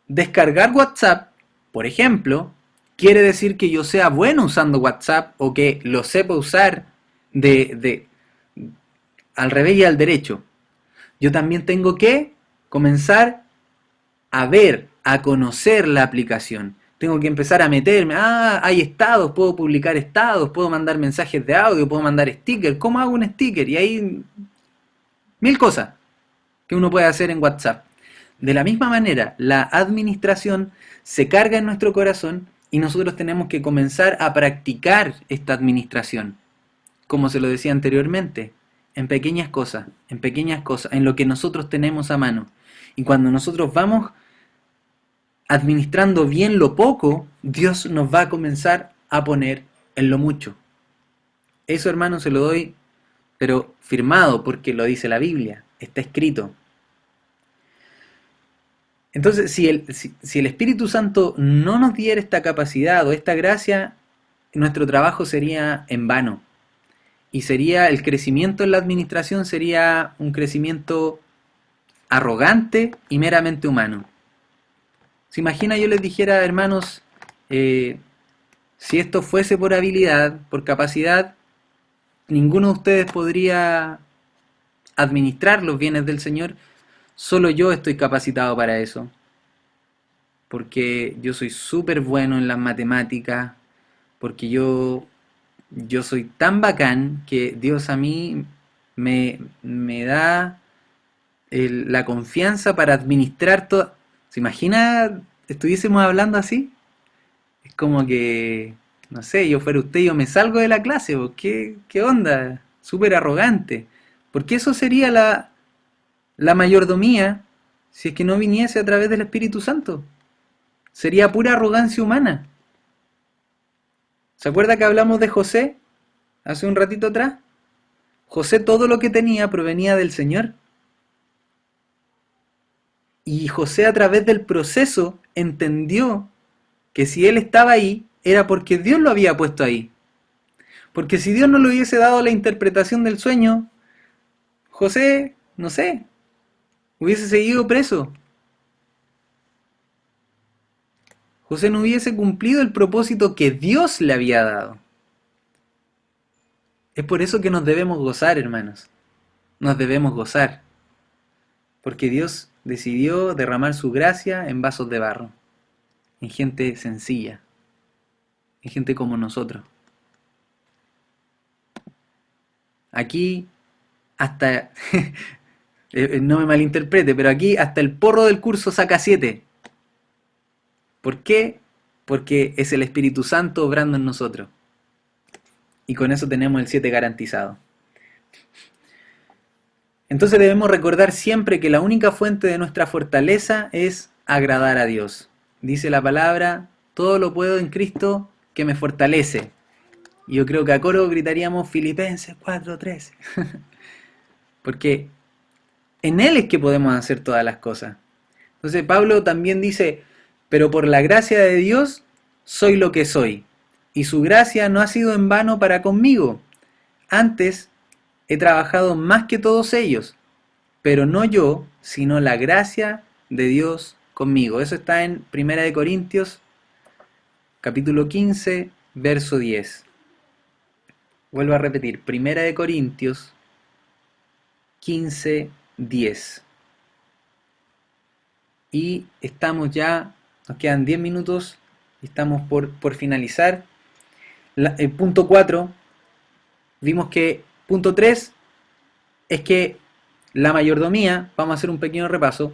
descargar WhatsApp, por ejemplo, quiere decir que yo sea bueno usando WhatsApp o que lo sepa usar de al revés y al derecho. Yo también tengo que comenzar a ver, a conocer la aplicación. Tengo que empezar a meterme. Ah, hay estados, puedo publicar estados, puedo mandar mensajes de audio, puedo mandar stickers. ¿Cómo hago un sticker? Y hay mil cosas que uno puede hacer en WhatsApp. De la misma manera, la administración se carga en nuestro corazón y nosotros tenemos que comenzar a practicar esta administración. Como se lo decía anteriormente, en pequeñas cosas, en lo que nosotros tenemos a mano. Y cuando nosotros vamos administrando bien lo poco, Dios nos va a comenzar a poner en lo mucho. Eso, hermano, se lo doy, pero firmado porque lo dice la Biblia, está escrito. Entonces, si el Espíritu Santo no nos diera esta capacidad o esta gracia, nuestro trabajo sería en vano. Y sería el crecimiento en la administración sería un crecimiento arrogante y meramente humano. ¿Se imagina yo les dijera, hermanos, si esto fuese por habilidad, por capacidad, ninguno de ustedes podría administrar los bienes del Señor? Solo yo estoy capacitado para eso. Porque yo soy súper bueno en las matemáticas, porque yo soy tan bacán que Dios a mí me da la confianza para administrar todo. ¿Se imagina estuviésemos hablando así? Es como que, no sé, yo fuera usted y yo me salgo de la clase. ¿Qué onda? Súper arrogante. Porque eso sería la mayordomía si es que no viniese a través del Espíritu Santo. Sería pura arrogancia humana. ¿Se acuerda que hablamos de José hace un ratito atrás? José todo lo que tenía provenía del Señor. Y José a través del proceso entendió que si él estaba ahí era porque Dios lo había puesto ahí. Porque si Dios no le hubiese dado la interpretación del sueño, José, no sé, hubiese seguido preso. José no hubiese cumplido el propósito que Dios le había dado. Es por eso que nos debemos gozar, hermanos. Nos debemos gozar. Porque Dios decidió derramar su gracia en vasos de barro, en gente sencilla, en gente como nosotros. Aquí hasta, no me malinterprete, pero aquí hasta el porro del curso saca 7. ¿Por qué? Porque es el Espíritu Santo obrando en nosotros. Y con eso tenemos el 7 garantizado. Entonces debemos recordar siempre que la única fuente de nuestra fortaleza es agradar a Dios. Dice la palabra, todo lo puedo en Cristo que me fortalece. Y yo creo que a coro gritaríamos Filipenses 4:13. Porque en Él es que podemos hacer todas las cosas. Entonces Pablo también dice, pero por la gracia de Dios soy lo que soy. Y su gracia no ha sido en vano para conmigo. Antes he trabajado más que todos ellos, pero no yo, sino la gracia de Dios conmigo. Eso está en 1 Corintios, capítulo 15, verso 10. Vuelvo a repetir, 1 Corintios 15, 10. Y estamos ya, nos quedan 10 minutos, y estamos por finalizar. El punto 4, vimos que punto 3 es que la mayordomía, vamos a hacer un pequeño repaso.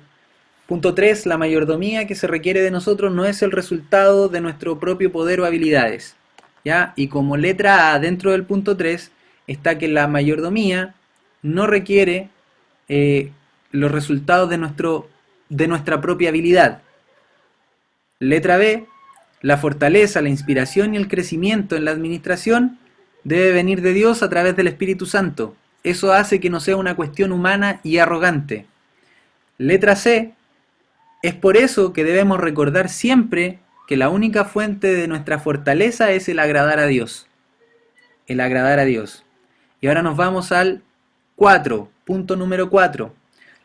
Punto 3, la mayordomía que se requiere de nosotros no es el resultado de nuestro propio poder o habilidades. ¿Ya? Y como letra A dentro del punto 3 está que la mayordomía no requiere los resultados de nuestra propia habilidad. Letra B, la fortaleza, la inspiración y el crecimiento en la administración debe venir de Dios a través del Espíritu Santo. Eso hace que no sea una cuestión humana y arrogante. Letra C, es por eso que debemos recordar siempre que la única fuente de nuestra fortaleza es el agradar a Dios. El agradar a Dios. Y ahora nos vamos al 4, punto número 4.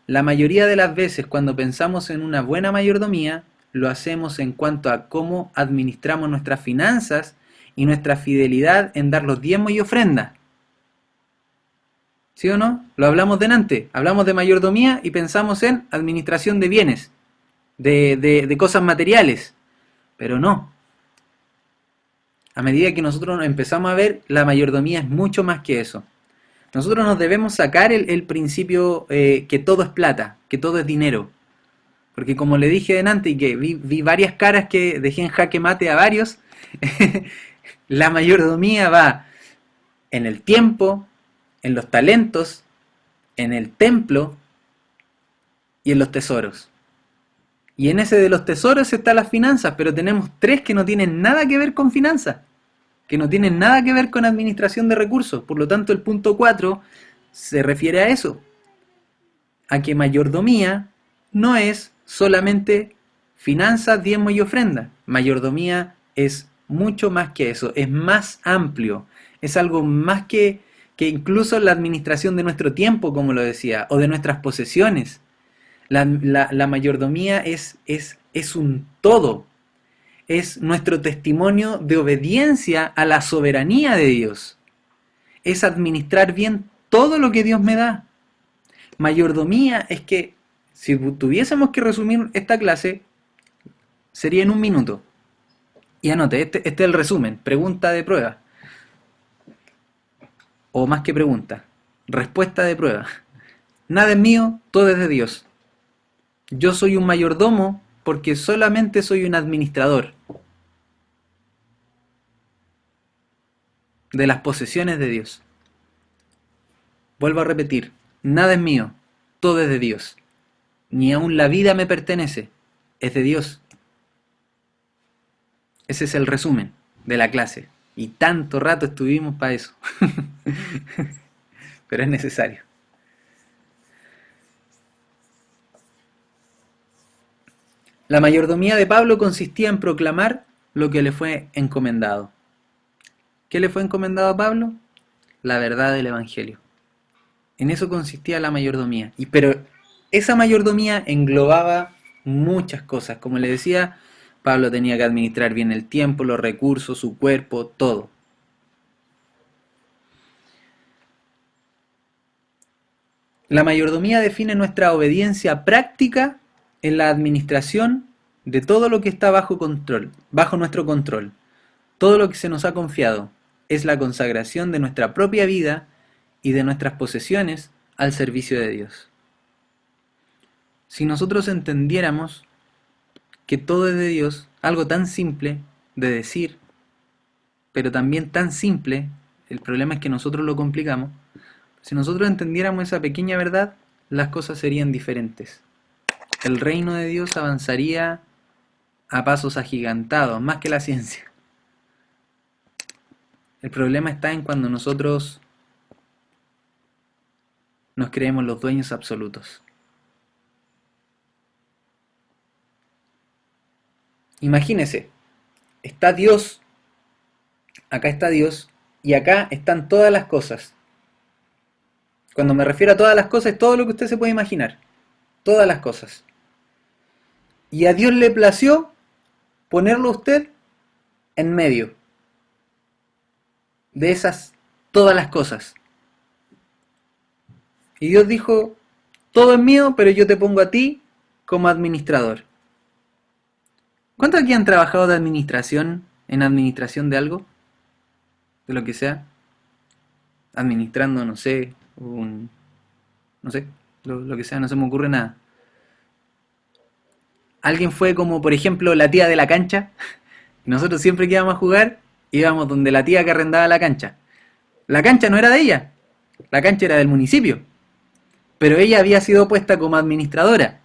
La mayoría de las veces cuando pensamos en una buena mayordomía, lo hacemos en cuanto a cómo administramos nuestras finanzas y nuestra fidelidad en dar los diezmos y ofrendas. ¿Sí o no? Lo hablamos delante. Hablamos de mayordomía y pensamos en administración de bienes, de cosas materiales. Pero no. A medida que nosotros empezamos a ver, la mayordomía es mucho más que eso. Nosotros nos debemos sacar el principio que todo es plata, que todo es dinero. Porque como le dije delante y que vi varias caras que dejé en jaque mate a varios, la mayordomía va en el tiempo, en los talentos, en el templo y en los tesoros. Y en ese de los tesoros están las finanzas, pero tenemos 3 que no tienen nada que ver con finanzas, que no tienen nada que ver con administración de recursos. Por lo tanto, el punto 4 se refiere a eso, a que mayordomía no es solamente finanzas, diezmo y ofrenda. Mayordomía es mucho más que eso, es más amplio, es algo más que incluso la administración de nuestro tiempo, como lo decía, o de nuestras posesiones. La mayordomía es un todo, es nuestro testimonio de obediencia a la soberanía de Dios, es administrar bien todo lo que Dios me da. Mayordomía es que, si tuviésemos que resumir esta clase, sería en un minuto. Y anote, este es el resumen, pregunta de prueba. O más que pregunta, respuesta de prueba. Nada es mío, todo es de Dios. Yo soy un mayordomo porque solamente soy un administrador de las posesiones de Dios. Vuelvo a repetir, nada es mío, todo es de Dios. Ni aun la vida me pertenece, es de Dios. Ese es el resumen de la clase. Y tanto rato estuvimos para eso. Pero es necesario. La mayordomía de Pablo consistía en proclamar lo que le fue encomendado. ¿Qué le fue encomendado a Pablo? La verdad del Evangelio. En eso consistía la mayordomía. Pero esa mayordomía englobaba muchas cosas. Como le decía, Pablo tenía que administrar bien el tiempo, los recursos, su cuerpo, todo. La mayordomía define nuestra obediencia práctica en la administración de todo lo que está bajo control, bajo nuestro control. Todo lo que se nos ha confiado es la consagración de nuestra propia vida y de nuestras posesiones al servicio de Dios. Si nosotros entendiéramos que todo es de Dios, algo tan simple de decir, pero también tan simple, el problema es que nosotros lo complicamos. Si nosotros entendiéramos esa pequeña verdad, las cosas serían diferentes. El reino de Dios avanzaría a pasos agigantados, más que la ciencia. El problema está en cuando nosotros nos creemos los dueños absolutos. Imagínese, está Dios, acá está Dios, y acá están todas las cosas. Cuando me refiero a todas las cosas, es todo lo que usted se puede imaginar. Todas las cosas. Y a Dios le plació ponerlo a usted en medio de esas todas las cosas. Y Dios dijo, todo es mío, pero yo te pongo a ti como administrador. ¿Cuántos aquí han trabajado de administración, en administración de algo? De lo que sea. Administrando, no sé, no sé, lo que sea, no se me ocurre nada. Alguien fue como, por ejemplo, la tía de la cancha. Y nosotros siempre que íbamos a jugar, íbamos donde la tía que arrendaba la cancha. La cancha no era de ella, La cancha era del municipio, pero ella había sido puesta como administradora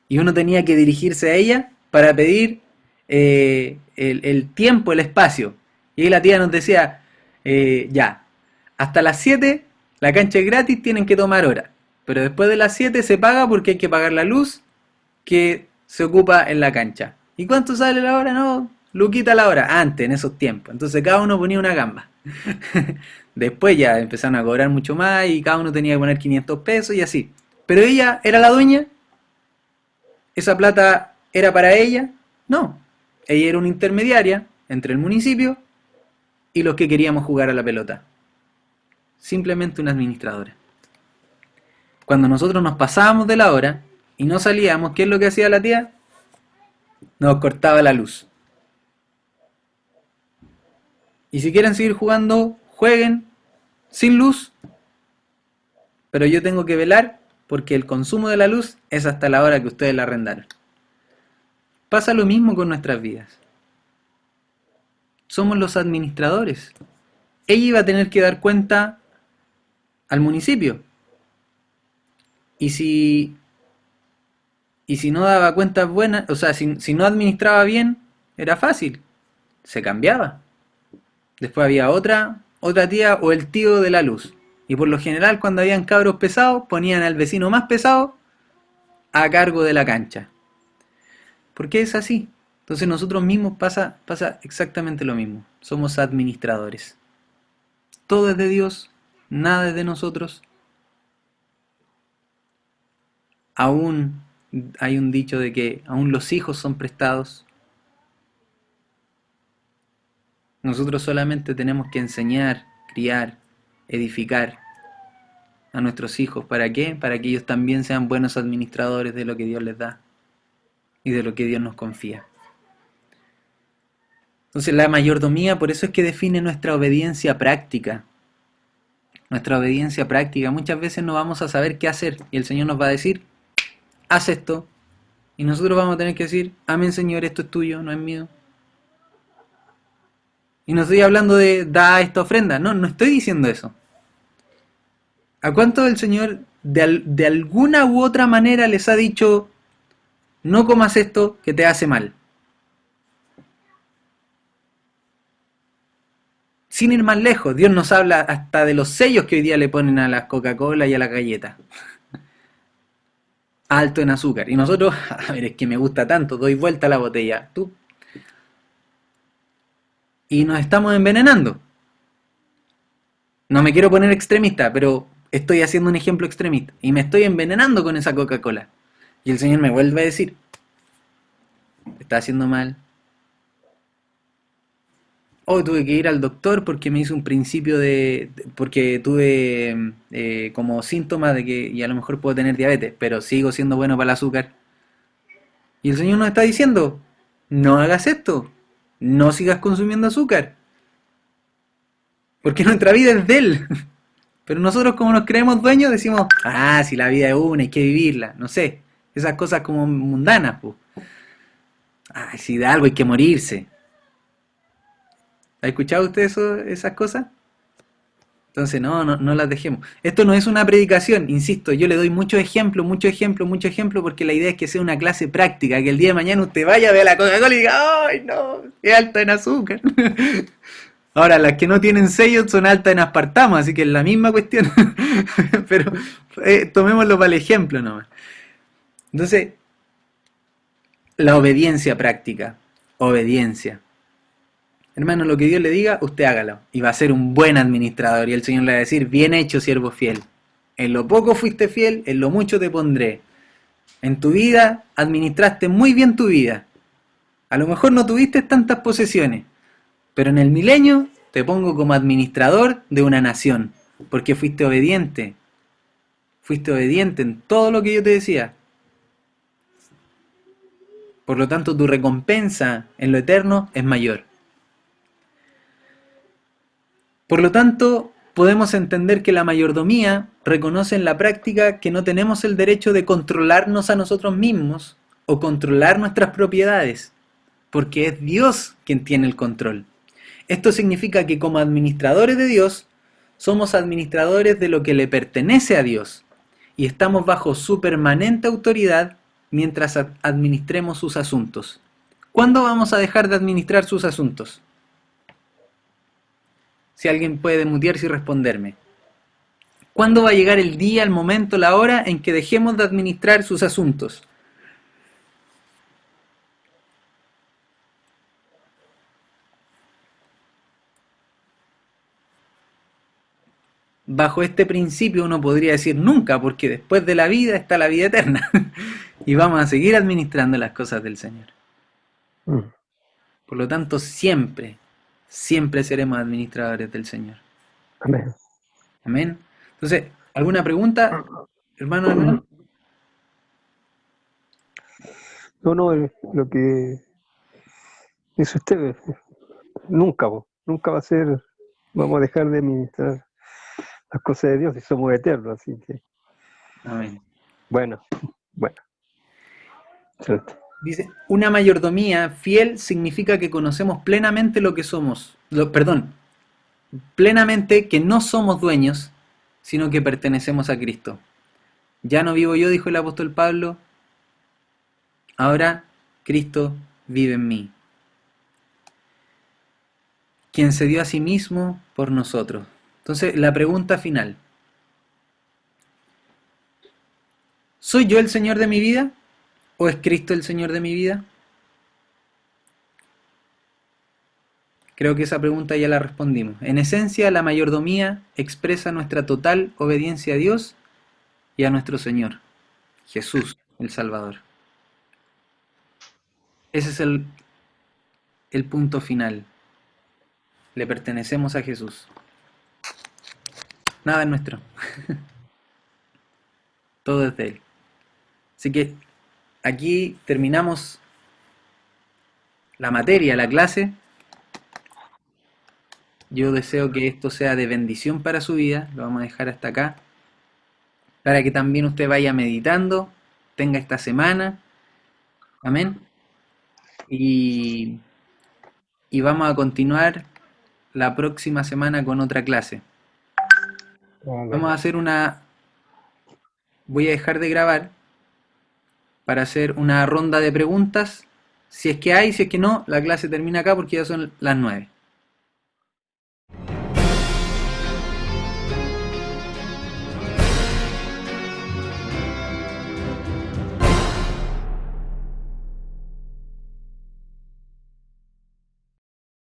y uno tenía que dirigirse a ella para pedir el tiempo, el espacio. Y ahí la tía nos decía, ya, hasta las 7 la cancha es gratis, tienen que tomar hora. Pero después de las 7 se paga porque hay que pagar la luz que se ocupa en la cancha. ¿Y cuánto sale la hora? No, luquita la hora, antes, en esos tiempos. Entonces cada uno ponía una gamba. Después ya empezaron a cobrar mucho más y cada uno tenía que poner 500 pesos y así. Pero ella era la dueña, esa plata era para ella. No, ella era una intermediaria entre el municipio y los que queríamos jugar a la pelota. Simplemente una administradora. Cuando nosotros nos pasábamos de la hora y no salíamos, ¿qué es lo que hacía la tía? Nos cortaba la luz. Y si quieren seguir jugando, jueguen sin luz, pero yo tengo que velar porque el consumo de la luz es hasta la hora que ustedes la arrendaron. Pasa lo mismo con nuestras vidas. Somos los administradores. Ella iba a tener que dar cuenta al municipio. Y si no daba cuentas buenas, o sea, si no administraba bien, era fácil. Se cambiaba. Después había otra tía o el tío de la luz. Y por lo general cuando habían cabros pesados, ponían al vecino más pesado a cargo de la cancha. Porque es así. Entonces nosotros mismos pasa exactamente lo mismo. Somos administradores. Todo es de Dios, nada es de nosotros. Aún hay un dicho de que aún los hijos son prestados. Nosotros solamente tenemos que enseñar, criar, edificar a nuestros hijos. ¿Para qué? Para que ellos también sean buenos administradores de lo que Dios les da y de lo que Dios nos confía. Entonces la mayordomía, por eso es que define nuestra obediencia práctica. Nuestra obediencia práctica. Muchas veces no vamos a saber qué hacer y el Señor nos va a decir, haz esto. Y nosotros vamos a tener que decir, amén Señor, esto es tuyo, no es mío. Y no estoy hablando de da esta ofrenda, no estoy diciendo eso. ¿A cuánto el Señor de alguna u otra manera les ha dicho, no comas esto que te hace mal? Sin ir más lejos, Dios nos habla hasta de los sellos que hoy día le ponen a las Coca-Cola y a las galletas. Alto en azúcar. Y nosotros, a ver, es que me gusta tanto, doy vuelta a la botella. Tú. Y nos estamos envenenando. No me quiero poner extremista, pero estoy haciendo un ejemplo extremista. Y me estoy envenenando con esa Coca-Cola. Y el Señor me vuelve a decir, está haciendo mal. Hoy tuve que ir al doctor porque me hizo un principio porque tuve como síntomas de que y a lo mejor puedo tener diabetes, pero sigo siendo bueno para el azúcar. Y el Señor nos está diciendo, no hagas esto, no sigas consumiendo azúcar, porque nuestra vida es de Él. Pero nosotros como nos creemos dueños decimos, si la vida es una, hay que vivirla, no sé, esas cosas como mundanas, pues. Si de algo hay que morirse. ¿Ha escuchado usted esas cosas? Entonces, no las dejemos. Esto no es una predicación, insisto, yo le doy muchos ejemplos, porque la idea es que sea una clase práctica, que el día de mañana usted vaya a ver la Coca-Cola y diga, ¡ay no! Es alta en azúcar. Ahora, las que no tienen sellos son altas en aspartamo, así que es la misma cuestión. Pero tomémoslo para el ejemplo nomás. Entonces, la obediencia práctica. Obediencia. Hermano, lo que Dios le diga, usted hágalo. Y va a ser un buen administrador. Y el Señor le va a decir, bien hecho, siervo fiel. En lo poco fuiste fiel, en lo mucho te pondré. En tu vida administraste muy bien tu vida. A lo mejor no tuviste tantas posesiones, pero en el milenio te pongo como administrador de una nación. Porque fuiste obediente. Fuiste obediente en todo lo que yo te decía. Por lo tanto, tu recompensa en lo eterno es mayor. Por lo tanto, podemos entender que la mayordomía reconoce en la práctica que no tenemos el derecho de controlarnos a nosotros mismos o controlar nuestras propiedades, porque es Dios quien tiene el control. Esto significa que como administradores de Dios, Somos administradores de lo que le pertenece a Dios y estamos bajo su permanente autoridad mientras administremos sus asuntos. ¿Cuándo vamos a dejar de administrar sus asuntos? Si alguien puede mutearse y responderme. ¿Cuándo va a llegar el día, el momento, la hora en que dejemos de administrar sus asuntos? Bajo este principio uno podría decir nunca, porque después de la vida está la vida eterna. Y vamos a seguir administrando las cosas del Señor. Mm. Por lo tanto, siempre, siempre seremos administradores del Señor. Amén. Amén. Entonces, ¿alguna pregunta, hermano Hernán? No, lo que dice usted, nunca va a ser, vamos a dejar de administrar las cosas de Dios y somos eternos, así que, Amén. bueno. Excelente. Dice, una mayordomía fiel significa que conocemos plenamente lo que somos, plenamente que no somos dueños, sino que pertenecemos a Cristo. Ya no vivo yo, dijo el apóstol Pablo, ahora Cristo vive en mí, quien se dio a sí mismo por nosotros. Entonces, la pregunta final. ¿Soy yo el Señor de mi vida? ¿O es Cristo el Señor de mi vida? Creo que esa pregunta ya la respondimos. En esencia, la mayordomía expresa nuestra total obediencia a Dios y a nuestro Señor, Jesús, el Salvador. Ese es el punto final. Le pertenecemos a Jesús. Nada es nuestro. Todo es de Él. Así que aquí terminamos la materia, la clase. Yo deseo que esto sea de bendición para su vida. Lo vamos a dejar hasta acá. Para que también usted vaya meditando, tenga esta semana. Amén. Y vamos a continuar la próxima semana con otra clase. Vamos a hacer voy a dejar de grabar para hacer una ronda de preguntas. Si es que hay, si es que no, la clase termina acá porque ya son las 9.